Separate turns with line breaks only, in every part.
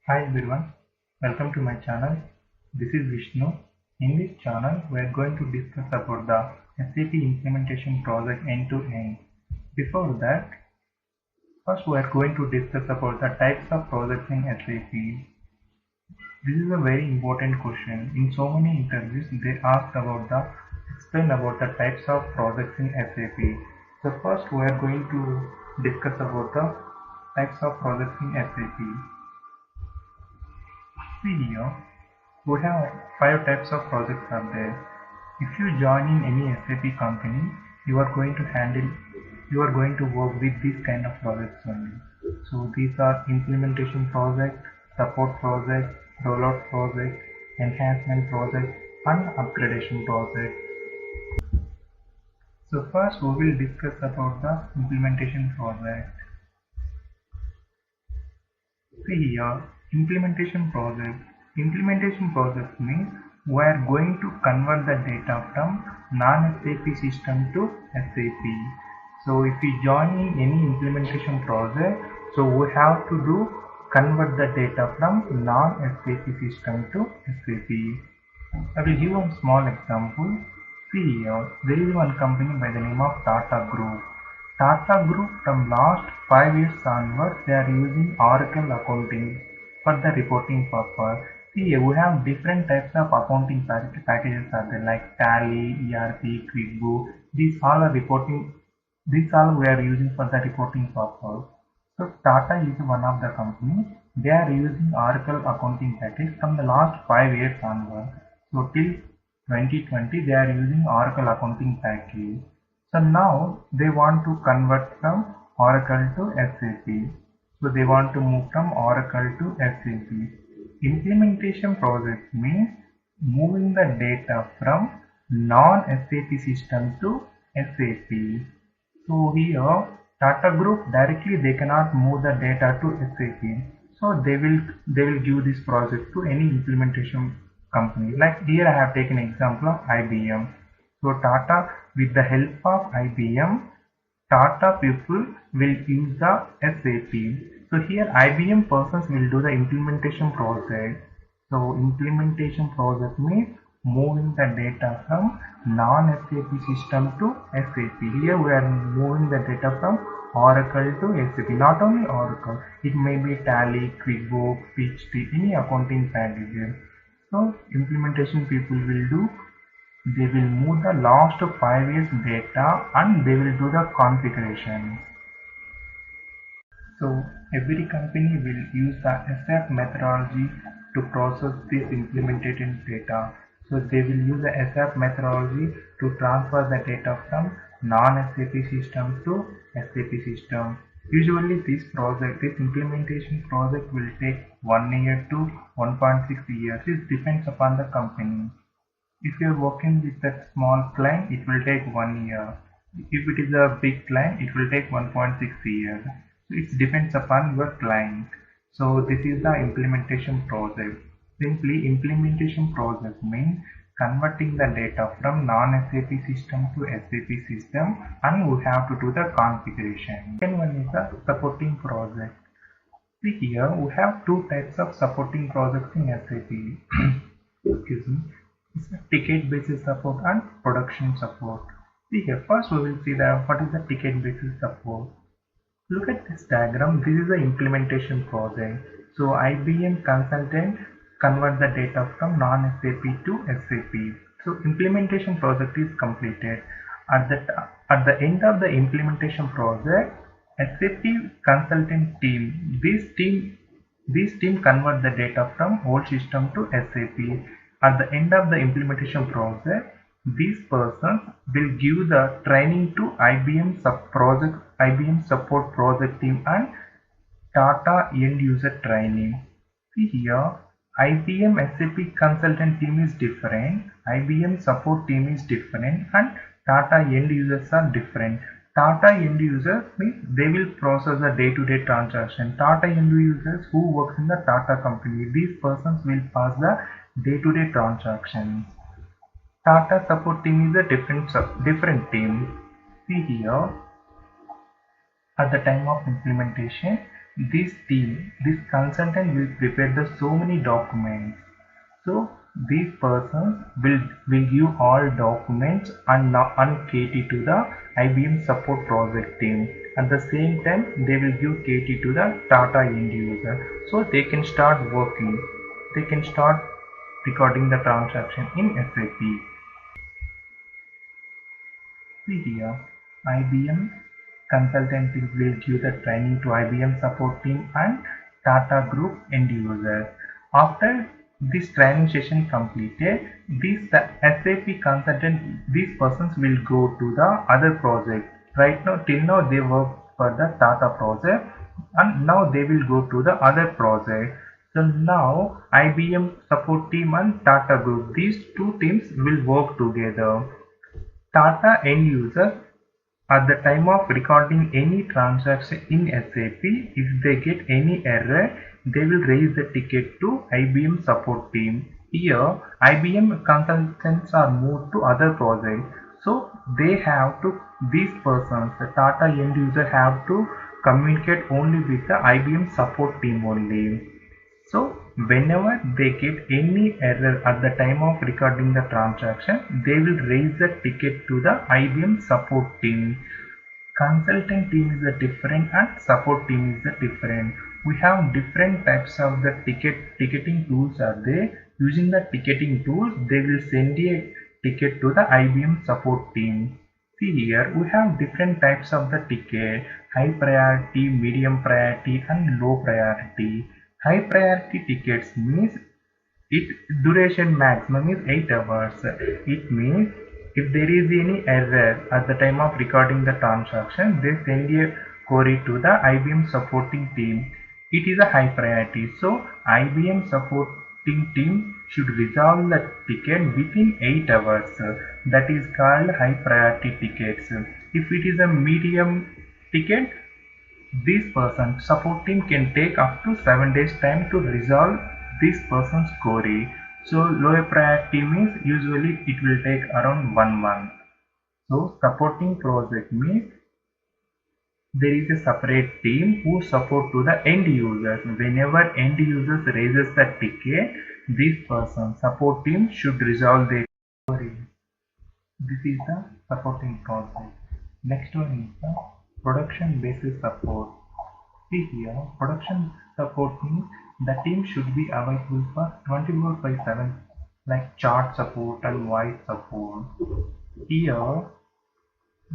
Hi everyone, welcome to my channel. This is Vishnu. In this channel, we are going to discuss about the SAP implementation project end to end. Before that, first we are going to discuss about the types of projects in SAP. This is a very important question. In so many interviews, they ask about explain about the types of projects in SAP. So first we are going to discuss about the types of projects in SAP. See here, we have five types of projects are there. If you join in any SAP company, you are going to work with this kind of projects only. So these are implementation project, support project, rollout project, enhancement project, and upgradation project. So first we will discuss about the implementation project. See here, implementation project. Implementation project means we are going to convert the data from non-SAP system to SAP. So if we join in any implementation project, so we have to do convert the data from non-SAP system to SAP. I will give one small example. See here, there is one company by the name of Tata Group. Tata Group from last 5 years onwards, they are using Oracle accounting for the reporting purpose. See, we have different types of accounting packages are there like Tally, ERP, QuickBooks. These all are reporting. These all we are using for the reporting purpose. So Tata is one of the companies. They are using Oracle accounting package from the last 5 years onwards. So till 2020, they are using Oracle accounting package. So now they want to convert from Oracle to SAP. So they want to move from Oracle to SAP. Implementation project means moving the data from non-SAP system to SAP. So here Tata Group directly they cannot move the data to SAP. So they will give this project to any implementation company. Like here I have taken example of IBM. So Tata, with the help of IBM, Tata people will use the SAP. So here IBM persons will do the implementation project. So implementation project means moving the data from non-SAP system to SAP. Here we are moving the data from Oracle to SAP. Not only Oracle, it may be Tally, QuickBooks, PHP, any accounting packages. So implementation people will do, they will move the last 5 years data and they will do the configuration. So every company will use the SAP methodology to process this implemented data. So they will use the SAP methodology to transfer the data from non-SAP system to SAP system. Usually this implementation project will take 1 year to 1.6 years. It depends upon the company. If you are working with a small client, it will take 1 year. If it is a big client, it will take 1.6 years. So it depends upon your client. So this is the implementation project. Simply implementation project means converting the data from non-SAP system to SAP system, and we have to do the configuration. Second one is the supporting project. See here we have two types of supporting projects in SAP. Excuse me. It's a ticket basis support and production support. See here, first we will see what is the ticket basis support. Look at this diagram. This is the implementation project. So IBM consultant convert the data from non-SAP to SAP. So implementation project is completed. At the end of the implementation project, SAP consultant team, this team convert the data from old system to SAP. At the end of the implementation project, these persons will give the training to IBM support project team and Tata end user training. See here, IBM SAP consultant team is different, IBM support team is different, and Tata end users are different. Tata end users means they will process the day-to-day transaction. Tata end users who works in the Tata company, these persons will pass the day-to-day transactions. Tata support team is a different team. See here, at the time of implementation, this consultant will prepare the so many documents. So these persons will give all documents and KT to the IBM support project team. At the same time, they will give KT to the Tata end user. So they can start working. They can start recording the transaction in SAP. See here, IBM consultant will give the training to IBM support team and Tata Group end user. After this training session completed, these SAP consultant, these persons will go to the other project. Right now, till now they work for the Tata project, and now they will go to the other project. So now IBM support team and Tata Group, these two teams will work together. Tata end user, at the time of recording any transaction in SAP, if they get any error, they will raise the ticket to IBM support team. Here, IBM consultants are moved to other projects. So they have to, these persons, the Tata end user have to communicate only with the IBM support team only. So whenever they get any error at the time of recording the transaction, they will raise the ticket to the IBM support team. Consultant team is a different and support team is a different. We have different types of the ticketing tools are there. Using the ticketing tools, they will send a ticket to the IBM support team. See here, we have different types of the ticket: high priority, medium priority, and low priority. High priority tickets means its duration maximum is 8 hours. It means if there is any error at the time of recording the transaction, they send a query to the IBM supporting team. It is a high priority. So IBM supporting team should resolve the ticket within 8 hours. That is called high priority tickets. If it is a medium ticket, this person support team can take up to 7 days time to resolve this person's query. So lower priority means usually it will take around 1 month. So supporting project means there is a separate team who support to the end users. Whenever end users raises the ticket, this person support team should resolve their query. This is the supporting project. Next one is the production basis support. See here, production support means the team should be available for 24/7 like chat support and voice support. Here,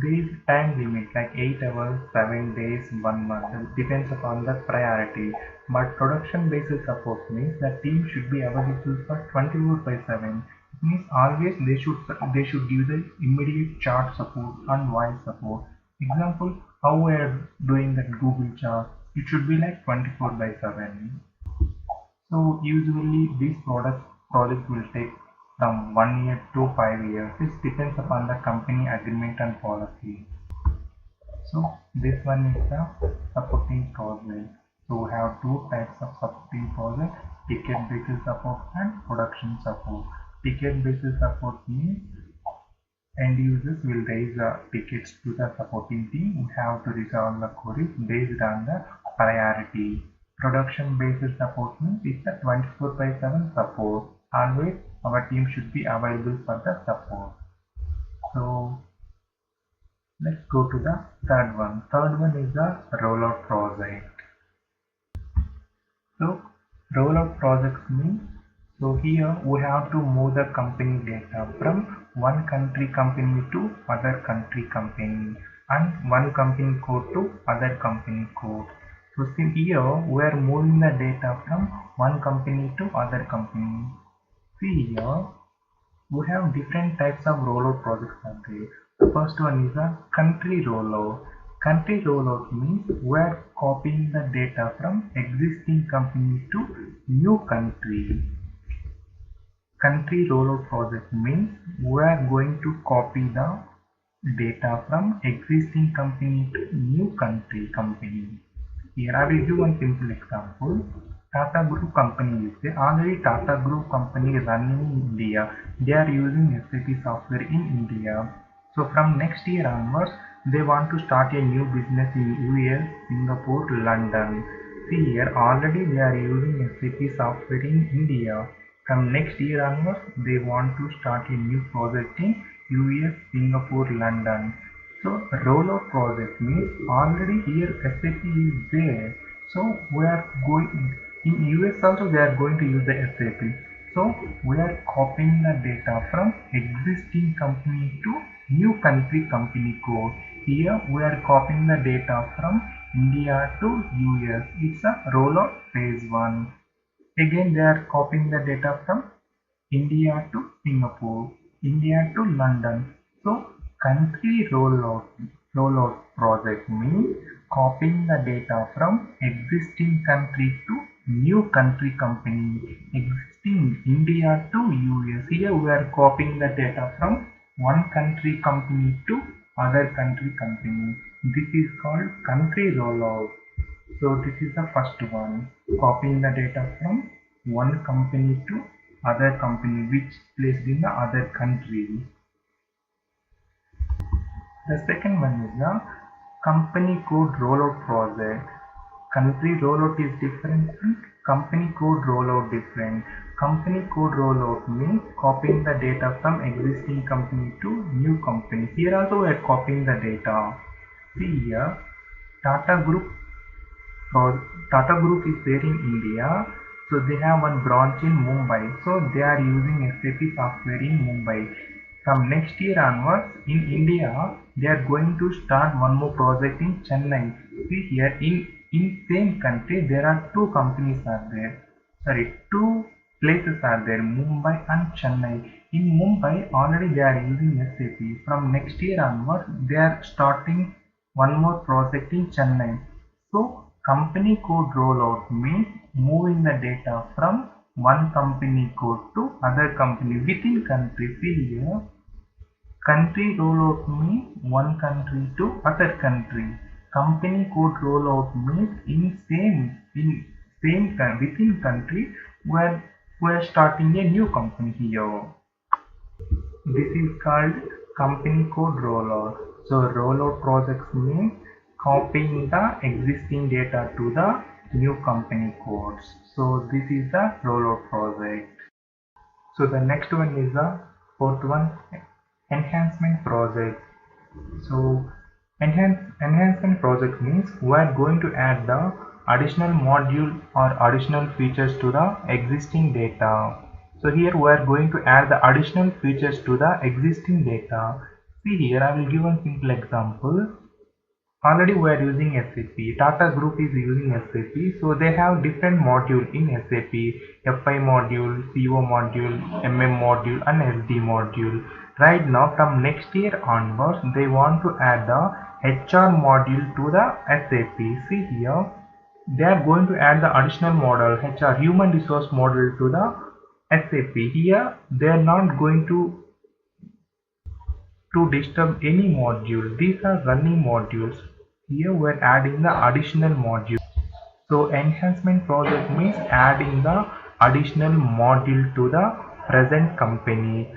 there is time limit like 8 hours, 7 days, 1 month. It depends upon the priority. But production basis support means the team should be available for 24/7. It means always they should give the immediate chat support and voice support. Example, how we are doing that Google chat, it should be like 24/7. So usually these projects will take from 1 year to 5 years. This depends upon the company agreement and policy. So this one is the supporting project. So we have two types of supporting project: ticket basis support and production support. Ticket basis support means end users will raise the tickets to the supporting team. We have to resolve the queries based on the priority. Production basis support means it's a 24/7 support. Always our team should be available for the support. So let's go to the third one. Third one is the rollout project. So rollout projects means, so here we have to move the company data from one country company to other country company and one company code to other company code. So see here we are moving the data from one company to other company. See here we have different types of rollout projects out there. The first one is a country rollout. Country rollout means we are copying the data from existing company to new country. Country rollout project means we are going to copy the data from existing company to new country company. Here I will give one simple example. Tata Group company is there. Already Tata Group company is running in India. They are using SAP software in India. So from next year onwards, they want to start a new business in US, Singapore, London. See here, already they are using SAP software in India. From next year onwards, they want to start a new project in US, Singapore, London. So rollout project means already here SAP is there. So we are going in US also they are going to use the SAP. So we are copying the data from existing company to new country company code. Here we are copying the data from India to US. It's a rollout phase 1. Again they are copying the data from India to Singapore, India to London. So country rollout project means copying the data from existing country to new country company. Existing India to US. Here we are copying the data from one country company to other country company. This is called country rollout. So this is the first one, copying the data from one company to other company which placed in the other country. The second one is the company code rollout project. Country rollout is different and company code rollout different. Company code rollout means copying the data from existing company to new company. Here also we are copying the data. See here, Tata Group Tata Group is there in India, so they have one branch in Mumbai. So they are using SAP software in Mumbai. From next year onwards, in India, they are going to start one more project in Chennai. See here, in same country, there are two companies are there. Sorry, two places are there, Mumbai and Chennai. In Mumbai, already they are using SAP. From next year onwards, they are starting one more project in Chennai. So company code rollout means moving the data from one company code to other company within country. See here, country rollout means one country to other country. Company code rollout means within country where we are starting a new company here. This is called company code rollout. So rollout projects means copying the existing data to the new company codes. So this is the rollout project. So the next one is the fourth one, enhancement project. So enhancement project means we are going to add the additional module or additional features to the existing data. So here we are going to add the additional features to the existing data. See here, I will give one simple example. Already we are using SAP. Tata Group is using SAP. So they have different module in SAP. FI module, CO module, MM module and SD module. Right now from next year onwards they want to add the HR module to the SAP. See here, they are going to add the additional model HR human resource model to the SAP. Here they are not going to disturb any module. These are running modules. Here we are adding the additional module. So enhancement project means adding the additional module to the present company.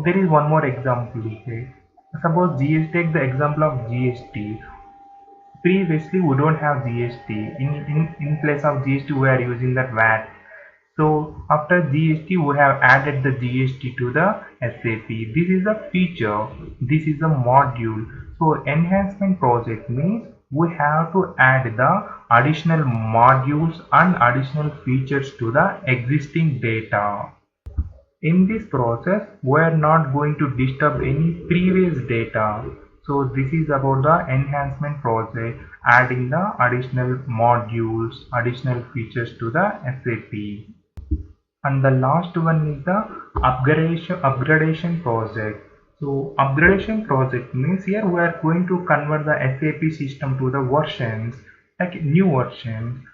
There is one more example here. Suppose GST, take the example of GST. Previously we don't have GST. In place of GST we are using that VAT. So after GST we have added the GST to the SAP. This is a feature, this is a module. So enhancement project means we have to add the additional modules and additional features to the existing data. In this process we are not going to disturb any previous data. So this is about the enhancement project, adding the additional modules, additional features to the SAP. And the last one is the upgradation project. So upgradation project means here we are going to convert the SAP system to the versions, like new versions.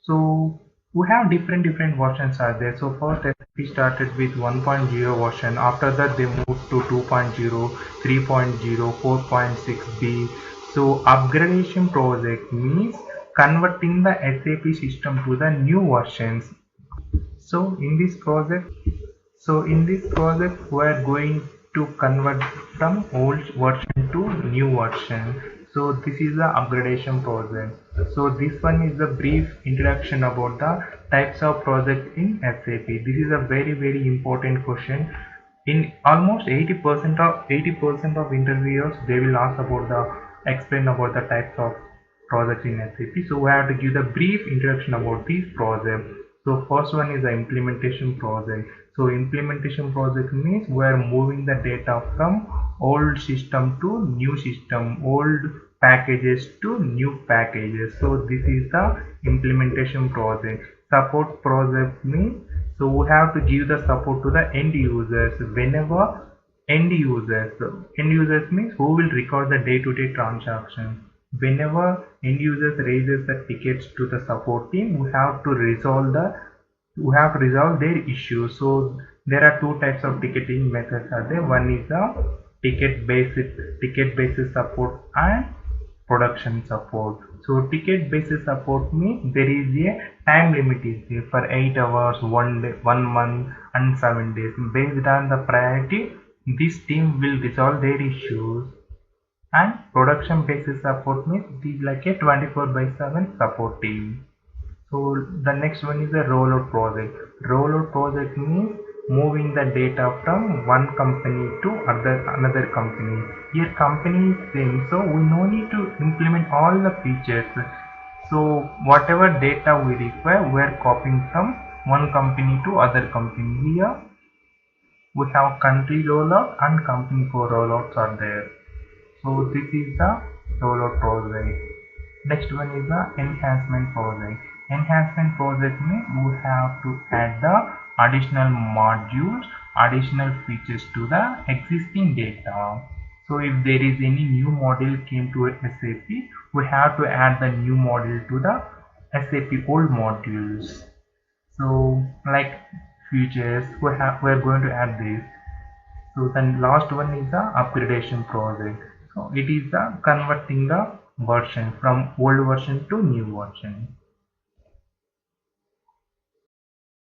So we have different versions are there. So first SAP started with 1.0 version. After that they moved to 2.0, 3.0, 4.6b. So upgradation project means converting the SAP system to the new versions. So in this project we are going to convert from old version to new version. So this is the upgradation project. So this one is the brief introduction about the types of project in SAP. This is a very important question. In almost 80% of interviewers, they will ask about the explain about the types of projects in SAP. So we have to give the brief introduction about these projects. So first one is the implementation project. So implementation project means we are moving the data from old system to new system, old packages to new packages. So this is the implementation project. Support project means, so we have to give the support to the end users whenever end users means who will record the day-to-day transactions. Whenever end users raises the tickets to the support team, we have to resolve their issues. So there are two types of ticketing methods are there. One is the ticket based support and production support. So ticket based support means there is a time limit is there for 8 hours, 1 day, 1 month and 7 days. Based on the priority, this team will resolve their issues. And production based support means it is like a 24/7 support team. So the next one is a rollout project. Rollout project means moving the data from one company to another company. Here company is same, so we no need to implement all the features. So whatever data we require, we are copying from one company to other company. Here we have country rollout and company core rollouts are there. So this is the rollout project. Next one is the enhancement project. Enhancement project means we have to add the additional modules, additional features to the existing data. So if there is any new module came to SAP, we have to add the new module to the SAP old modules. So like features, we are going to add this. So then last one is the upgradation project. So it is the converting the version from old version to new version.